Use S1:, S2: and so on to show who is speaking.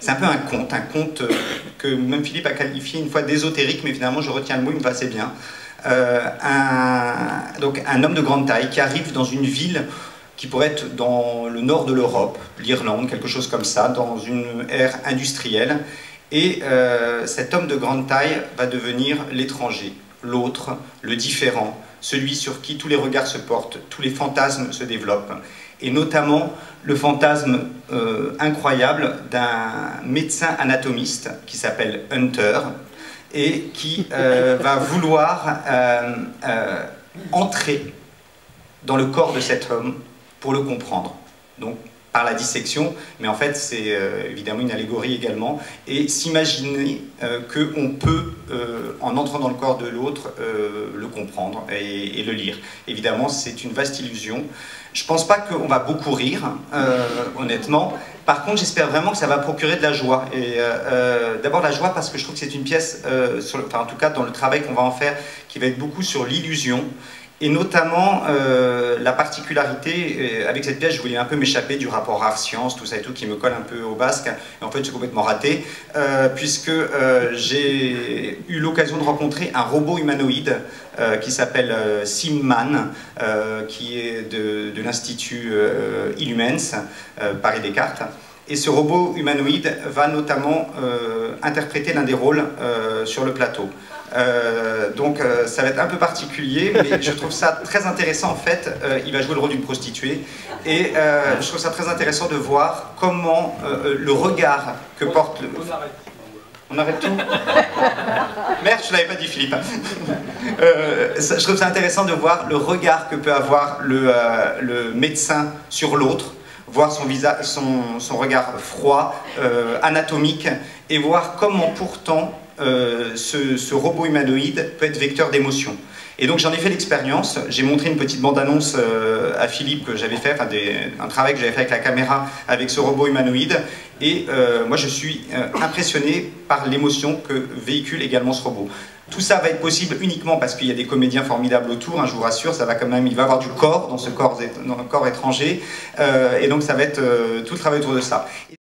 S1: C'est un peu un conte que même Philippe a qualifié une fois d'ésotérique, mais finalement je retiens le mot, il me va assez bien. Donc un homme de grande taille qui arrive dans une ville qui pourrait être dans le nord de l'Europe, l'Irlande, quelque chose comme ça, dans une ère industrielle. Et cet homme de grande taille va devenir l'étranger, l'autre, le différent, celui sur qui tous les regards se portent, tous les fantasmes se développent. Et notamment le fantasme incroyable d'un médecin anatomiste qui s'appelle Hunter et qui va vouloir entrer dans le corps de cet homme pour le comprendre. Donc, par la dissection, mais en fait c'est évidemment une allégorie également, et s'imaginer qu'on peut, en entrant dans le corps de l'autre, le comprendre et le lire. Évidemment, c'est une vaste illusion. Je ne pense pas qu'on va beaucoup rire, honnêtement. Par contre, j'espère vraiment que ça va procurer de la joie. Et d'abord la joie parce que je trouve que c'est une pièce, enfin en tout cas dans le travail qu'on va en faire, qui va être beaucoup sur l'illusion. Et notamment, la particularité, avec cette pièce, je voulais un peu m'échapper du rapport art-science, tout ça et tout, qui me colle un peu au basque. Et en fait, j'ai complètement raté, puisque j'ai eu l'occasion de rencontrer un robot humanoïde qui s'appelle Simman, qui est de l'Institut Illumens, Paris Descartes. Et ce robot humanoïde va notamment interpréter l'un des rôles sur le plateau. Donc ça va être un peu particulier, mais je trouve ça très intéressant en fait. Il va jouer le rôle d'une prostituée et je trouve ça très intéressant de voir comment le regard que porte le... On arrête tout. Merde, je ne l'avais pas dit, Philippe. Je trouve ça intéressant de voir le regard que peut avoir le médecin sur l'autre, voir son visage, son regard froid, anatomique, et voir comment pourtant ce robot humanoïde peut être vecteur d'émotions. Et donc j'en ai fait l'expérience, j'ai montré une petite bande-annonce à Philippe que j'avais fait, enfin un travail que j'avais fait avec la caméra avec ce robot humanoïde, et moi je suis impressionné par l'émotion que véhicule également ce robot. Tout ça va être possible uniquement parce qu'il y a des comédiens formidables autour, hein, je vous rassure, ça va quand même, il va y avoir du corps dans ce corps, dans le corps étranger, et donc ça va être tout le travail autour de ça.